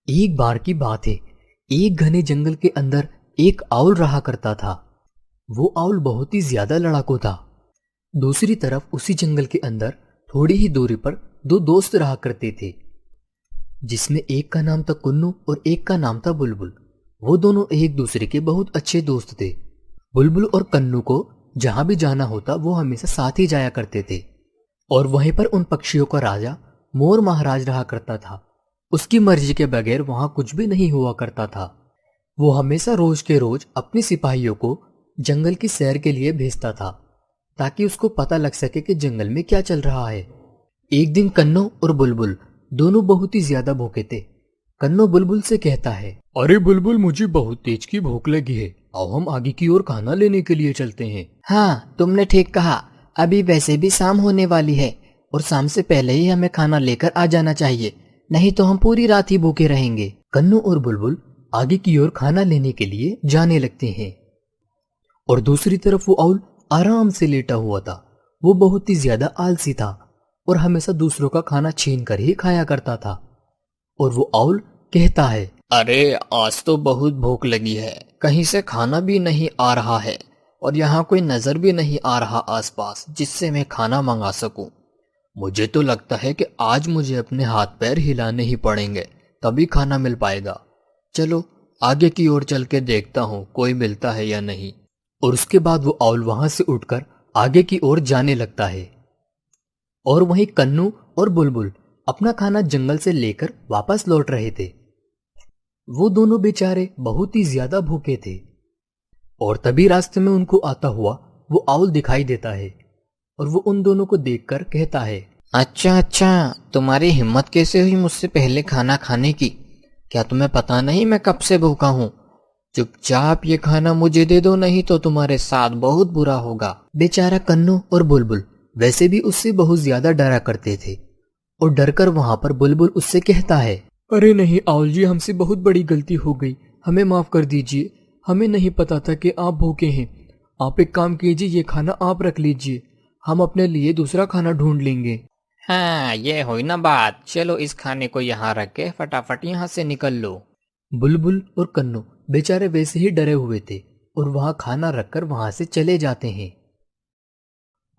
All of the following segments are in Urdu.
ایک بار کی بات ہے، ایک گھنے جنگل کے اندر ایک آؤل رہا کرتا تھا۔ وہ آؤل بہت ہی زیادہ لڑاکو تھا۔ دوسری طرف اسی جنگل کے اندر تھوڑی ہی دوری پر دو دوست رہا کرتے تھے، جس میں ایک کا نام تھا کنو اور ایک کا نام تھا بلبل۔ وہ دونوں ایک دوسرے کے بہت اچھے دوست تھے۔ بلبل اور کنو کو جہاں بھی جانا ہوتا وہ ہمیشہ ساتھ ہی جایا کرتے تھے، اور وہیں پر ان پکشیوں کا راجا مور مہاراج رہا کرتا تھا۔ اس کی مرضی کے بغیر وہاں کچھ بھی نہیں ہوا کرتا تھا۔ وہ ہمیشہ روز کے روز اپنے سپاہیوں کو جنگل کی سیر کے لیے بھیجتا تھا، تاکہ اس کو پتہ لگ سکے کہ جنگل میں کیا چل رہا ہے۔ ایک دن کنو اور بلبل دونوں بہت ہی زیادہ بھوکے تھے۔ کنو بلبل سے کہتا ہے، ارے بلبل، مجھے بہت تیز کی بھوک لگی ہے، آؤ ہم آگے کی اور کھانا لینے کے لیے چلتے ہیں۔ ہاں، تم نے ٹھیک کہا، ابھی ویسے بھی شام ہونے والی ہے اور شام سے پہلے ہی ہمیں کھانا لے کر آ جانا چاہیے، نہیں تو ہم پوری رات ہی بھوکے رہیں گے۔ کنو اور بلبل آگے کی اور کھانا لینے کے لیے جانے لگتے ہیں، اور دوسری طرف وہ آؤل آرام سے لیٹا ہوا تھا۔ وہ بہت ہی زیادہ آلسی تھا اور ہمیشہ دوسروں کا کھانا چھین کر ہی کھایا کرتا تھا۔ اور وہ آؤل کہتا ہے، ارے آج تو بہت بھوک لگی ہے، کہیں سے کھانا بھی نہیں آ رہا ہے اور یہاں کوئی نظر بھی نہیں آ رہا آس پاس جس سے میں کھانا منگا سکوں۔ مجھے تو لگتا ہے کہ آج مجھے اپنے ہاتھ پیر ہلانے ہی پڑیں گے، تبھی کھانا مل پائے گا۔ چلو آگے کی اور چل کے دیکھتا ہوں کوئی ملتا ہے یا نہیں۔ اور اس کے بعد وہ آؤل وہاں سے اٹھ کر آگے کی اور جانے لگتا ہے، اور وہیں کنو اور بلبل اپنا کھانا جنگل سے لے کر واپس لوٹ رہے تھے۔ وہ دونوں بیچارے بہت ہی زیادہ بھوکے تھے، اور تبھی راستے میں ان کو آتا ہوا وہ آؤل دکھائی دیتا ہے، اور وہ ان دونوں کو دیکھ کر کہتا ہے، اچھا، تمہاری ہمت کیسے ہوئی مجھ سے پہلے کھانا کھانے کی؟ کیا تمہیں پتا نہیں میں کب سے بھوکا ہوں؟ چپ چاپ یہ کھانا مجھے دے دو، نہیں تو تمہارے ساتھ بہت برا ہوگا۔ بیچارہ کنو اور بلبل ویسے بھی اس سے بہت زیادہ ڈرا کرتے تھے، اور ڈر کر وہاں پر بلبل اس سے کہتا ہے، ارے نہیں آؤل جی، ہم سے بہت بڑی غلطی ہو گئی، ہمیں معاف کر دیجئے، ہمیں نہیں پتا تھا کہ آپ بھوکے ہیں۔ آپ ایک کام کیجئے، یہ کھانا آپ رکھ لیجئے، ہم اپنے لیے دوسرا کھانا ڈھونڈ لیں گے۔ ہاں، یہ ہوئی نا بات، چلو اس کھانے کو یہاں رکھ کے فٹافٹ یہاں سے نکل لو۔ بلبل اور کنو بیچارے ویسے ہی ڈرے ہوئے تھے، اور وہاں کھانا رکھ کر وہاں سے چلے جاتے ہیں،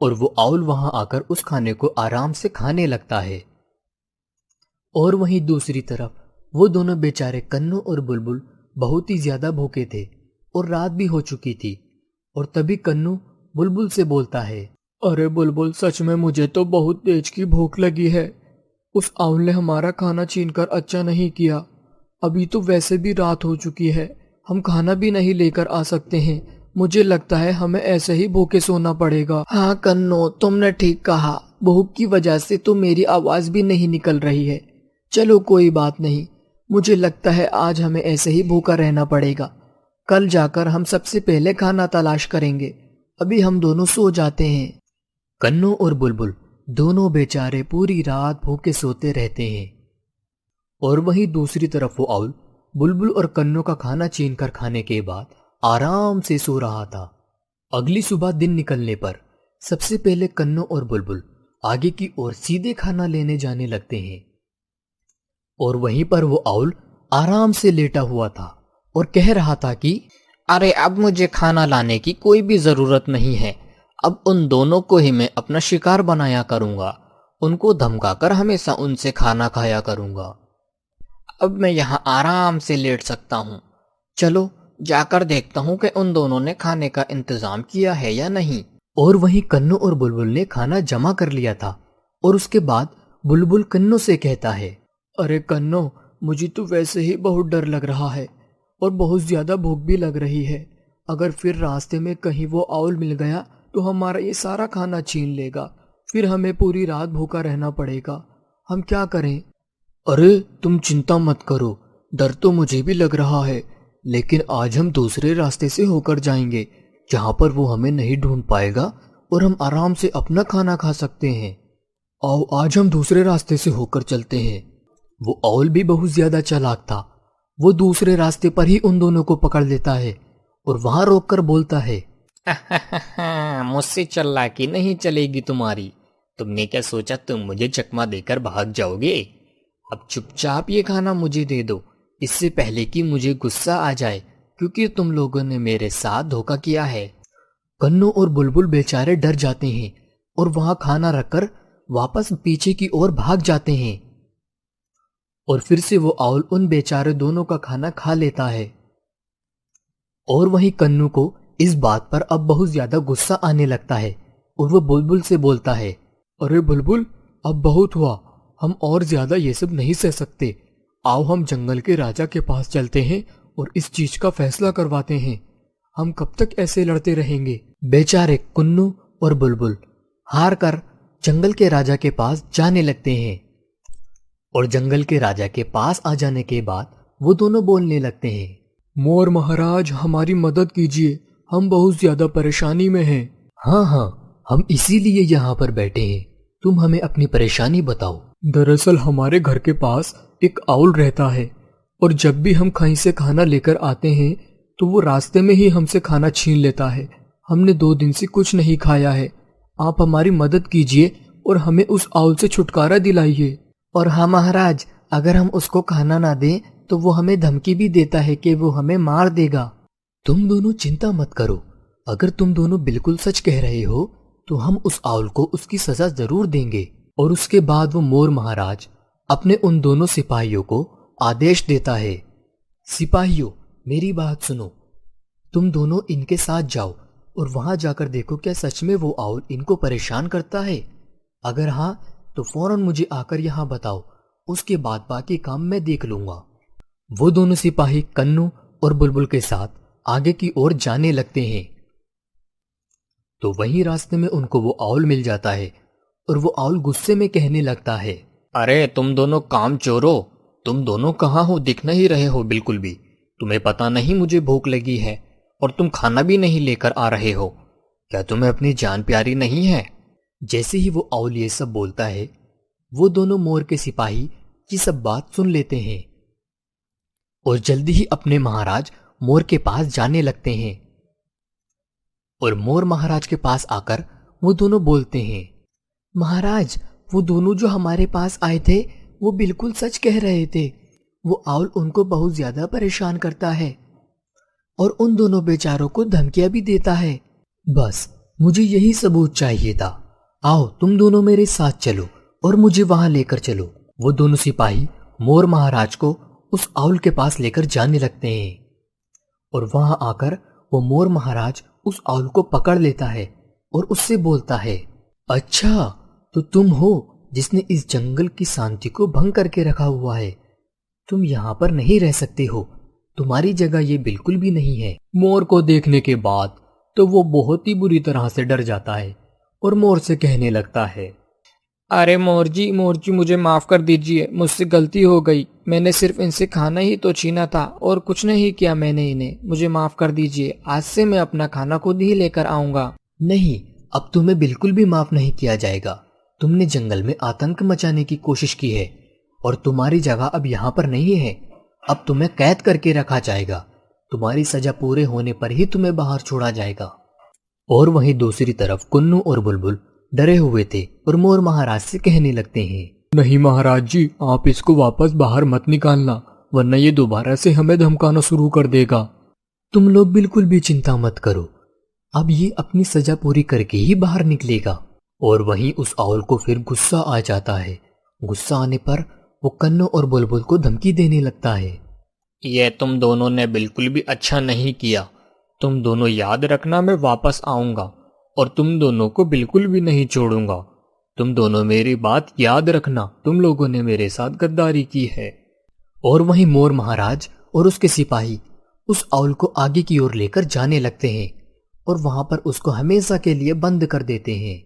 اور وہ آؤل وہاں آ کر اس کھانے کو آرام سے کھانے لگتا ہے۔ اور وہیں دوسری طرف وہ دونوں بیچارے کنو اور بلبل بہت ہی زیادہ بھوکے تھے، اور رات بھی ہو چکی تھی۔ اور تبھی کنو بلبل سے بولتا ہے، ارے بلبل، سچ میں مجھے تو بہت تیز کی بھوک لگی ہے۔ اس آؤل نے ہمارا کھانا چھین کر اچھا نہیں کیا، ابھی تو ویسے بھی رات ہو چکی ہے، ہم کھانا بھی نہیں لے کر آ سکتے ہیں، مجھے لگتا ہے ہمیں ایسے ہی بھوکے سونا پڑے گا۔ ہاں کنو، تم نے ٹھیک کہا، بھوک کی وجہ سے تو میری آواز بھی نہیں نکل رہی ہے۔ چلو کوئی بات نہیں، مجھے لگتا ہے آج ہمیں ایسے ہی بھوکا رہنا پڑے گا، کل جا کر ہم سب سے پہلے کھانا تلاش کریں گے، ابھی ہم دونوں سو جاتے ہیں۔ کنو اور بلبل دونوں بیچارے پوری رات بھوکے سوتے رہتے ہیں، اور وہیں دوسری طرف وہ آؤل بلبل اور کنو کا کھانا چھین کر کھانے کے بعد آرام سے سو رہا تھا۔ اگلی صبح دن نکلنے پر سب سے پہلے کنو اور بلبل آگے کی اور سیدھے کھانا لینے جانے لگتے ہیں، اور وہیں پر وہ آؤل آرام سے لیٹا ہوا تھا اور کہہ رہا تھا کہ ارے اب مجھے کھانا لانے کی کوئی بھی ضرورت نہیں ہے، اب ان دونوں کو ہی میں اپنا شکار بنایا کروں گا، ان کو دھمکا کر ہمیشہ ان سے کھانا کھایا کروں گا۔ اب میں یہاں آرام سے لیٹ سکتا ہوں، چلو جا کر دیکھتا ہوں کہ ان دونوں نے کھانے کا انتظام کیا ہے یا نہیں۔ اور وہیں کنو اور بلبل نے کھانا جمع کر لیا تھا، اور اس کے بعد بلبل کنو سے کہتا ہے، ارے کنو، مجھے تو ویسے ہی بہت ڈر لگ رہا ہے اور بہت زیادہ بھوک بھی لگ رہی ہے، اگر پھر راستے میں کہیں وہ آؤل مل گیا تو ہمارا یہ سارا کھانا چھین لے گا، پھر ہمیں پوری رات بھوکا رہنا پڑے گا، ہم کیا کریں؟ ارے تم چنتا مت کرو، ڈر تو مجھے بھی لگ رہا ہے، لیکن آج ہم دوسرے راستے سے ہو کر جائیں گے جہاں پر وہ ہمیں نہیں ڈھونڈ پائے گا، اور ہم آرام سے اپنا کھانا کھا سکتے ہیں۔ آؤ آج ہم دوسرے راستے سے ہو کر چلتے ہیں۔ وہ آؤل بھی بہت زیادہ چالاک تھا، وہ دوسرے راستے پر ہی ان دونوں کو پکڑ لیتا ہے اور وہاں روک کر بولتا ہے، مجھ سے چالاکی نہیں چلے گی تمہاری، تم نے کیا سوچا تم مجھے چکما دے کر بھاگ جاؤ گے؟ اب چپ چاپ یہ کھانا مجھے دے دو، اس سے پہلے کہ مجھے غصہ آ جائے، کیونکہ تم لوگوں نے میرے ساتھ دھوکہ کیا ہے۔ کنو اور بلبل بیچارے ڈر جاتے ہیں اور وہاں کھانا رکھ کر واپس پیچھے کی اور بھاگ جاتے ہیں، اور پھر سے وہ آؤل ان بیچارے دونوں کا کھانا کھا لیتا ہے۔ اور وہیں کنو کو اس بات پر اب بہت زیادہ غصہ آنے لگتا ہے اور وہ بلبل سے بولتا ہے، ارے بلبل، اب بہت ہوا، ہم اور زیادہ یہ سب نہیں سہ سکتے، آؤ ہم جنگل کے راجا کے پاس چلتے ہیں اور اس چیز کا فیصلہ کرواتے ہیں، ہم کب تک ایسے لڑتے رہیں گے؟ بیچارے کنو اور بلبل ہار کر جنگل کے راجا کے پاس جانے لگتے ہیں، اور جنگل کے راجا کے پاس آ جانے کے بعد وہ دونوں بولنے لگتے ہیں، مور مہاراج ہماری مدد کیجیے، ہم بہت زیادہ پریشانی میں ہیں۔ ہاں ہاں، ہم اسی لیے یہاں پر بیٹھے ہیں، تم ہمیں اپنی پریشانی بتاؤ۔ دراصل ہمارے گھر کے پاس ایک آؤل رہتا ہے، اور جب بھی ہم کہیں سے کھانا لے کر آتے ہیں تو وہ راستے میں ہی ہم سے کھانا چھین لیتا ہے، ہم نے 2 دن سے کچھ نہیں کھایا ہے، آپ ہماری مدد کیجیے اور ہمیں اس آؤل سے چھٹکارا دلائیے۔ اور ہاں مہاراج، اگر ہم اس کو کھانا نہ دیں تو وہ ہمیں دھمکی بھی دیتا ہے کہ وہ ہمیں مار دے گا۔ تم دونوں چنتا مت کرو، اگر تم دونوں بالکل سچ کہہ رہے ہو تو ہم اس آؤل کو اس کی سزا ضرور دیں گے۔ اور اس کے بعد وہ مور مہاراج اپنے ان دونوں سپاہیوں کو آدیش دیتا ہے، سپاہیوں میری بات سنو، تم دونوں ان کے ساتھ جاؤ اور وہاں جا کر دیکھو کیا سچ میں وہ آؤل ان کو پریشان کرتا ہے، اگر ہاں تو فوراً مجھے آ کر یہاں بتاؤ، اس کے بعد باقی کام میں دیکھ لوں گا۔ وہ دونوں سپاہی کنو اور بلبل کے ساتھ آگے کی اور جانے لگتے ہیں، تو وہیں راستے میں ان کو وہ آؤل مل جاتا ہے، اور وہ آؤل غصے میں کہنے لگتا ہے، ارے تم دونوں کام چورو، تم دونوں کہاں ہو؟ دکھ نہیں رہے ہو بالکل بھی، تمہیں پتا نہیں مجھے بھوک لگی ہے اور تم کھانا بھی نہیں لے کر آ رہے ہو، کیا تمہیں اپنی جان پیاری نہیں ہے؟ جیسے ہی وہ آؤل یہ سب بولتا ہے وہ دونوں مور کے سپاہی یہ سب بات سن لیتے ہیں اور جلدی ہی اپنے مہاراج مور کے پاس جانے لگتے ہیں، اور مور مہاراج کے پاس آ کر وہ دونوں بولتے ہیں، مہاراج وہ دونوں جو ہمارے پاس آئے تھے وہ بالکل سچ کہہ رہے تھے، وہ آؤل ان کو بہت زیادہ پریشان کرتا ہے اور ان دونوں بیچاروں کو دھمکیاں بھی دیتا ہے، بس مجھے یہی ثبوت چاہیے تھا، آؤ تم دونوں میرے ساتھ چلو اور مجھے وہاں لے کر چلو۔ وہ دونوں سپاہی مور مہاراج کو اس آؤل کے پاس لے کر جانے لگتے ہیں، اور وہاں آ کر وہ مور مہاراج اس آؤل کو پکڑ لیتا ہے اور اس سے بولتا ہے، اچھا تو تم ہو جس نے اس جنگل کی شانتی کو بھنگ کر کے رکھا ہوا ہے، تم یہاں پر نہیں رہ سکتے ہو، تمہاری جگہ یہ بالکل بھی نہیں ہے۔ مور کو دیکھنے کے بعد تو وہ بہت ہی بری طرح سے ڈر جاتا ہے اور مور سے کہنے لگتا ہے، ارے مور جی مجھے معاف کر دیجئے، مجھ سے غلطی ہو گئی، میں نے صرف ان سے کھانا ہی تو چھینا تھا اور کچھ نہیں کیا میں نے انہیں، مجھے معاف کر دیجئے، آج سے میں اپنا کھانا خود ہی لے کر آؤں گا۔ نہیں، اب تمہیں بالکل بھی معاف نہیں کیا جائے گا، تم نے جنگل میں آتنک مچانے کی کوشش کی ہے اور تمہاری جگہ اب یہاں پر نہیں ہے، اب تمہیں قید کر کے رکھا جائے گا، تمہاری سزا پورے ہونے پر ہی تمہیں باہر چھوڑا جائے گا۔ اور وہیں دوسری طرف کنو اور بلبل ڈرے ہوئے تھے اور مور مہاراج سے کہنے لگتے ہیں، نہیں مہاراج جی، آپ اس کو واپس باہر مت نکالنا، ورنہ یہ دوبارہ سے ہمیں دھمکانا شروع کر دے گا۔ تم لوگ بالکل بھی چنتا مت کرو، اب یہ اپنی سزا پوری کر کے ہی باہر نکلے گا۔ اور وہیں اس آؤل کو پھر غصہ آ جاتا ہے، غصہ آنے پر وہ کنو اور بلبل کو دھمکی دینے لگتا ہے، یہ تم دونوں نے بالکل بھی اچھا نہیں کیا، تم دونوں یاد رکھنا میں واپس آؤں گا اور تم دونوں کو بالکل بھی نہیں چھوڑوں گا، تم دونوں میری بات یاد رکھنا، تم لوگوں نے میرے ساتھ غداری کی ہے۔ اور وہیں مور مہاراج اور اس کے سپاہی اس آؤل کو آگے کی اور لے کر جانے لگتے ہیں اور وہاں پر اس کو ہمیشہ کے لیے بند کر دیتے ہیں۔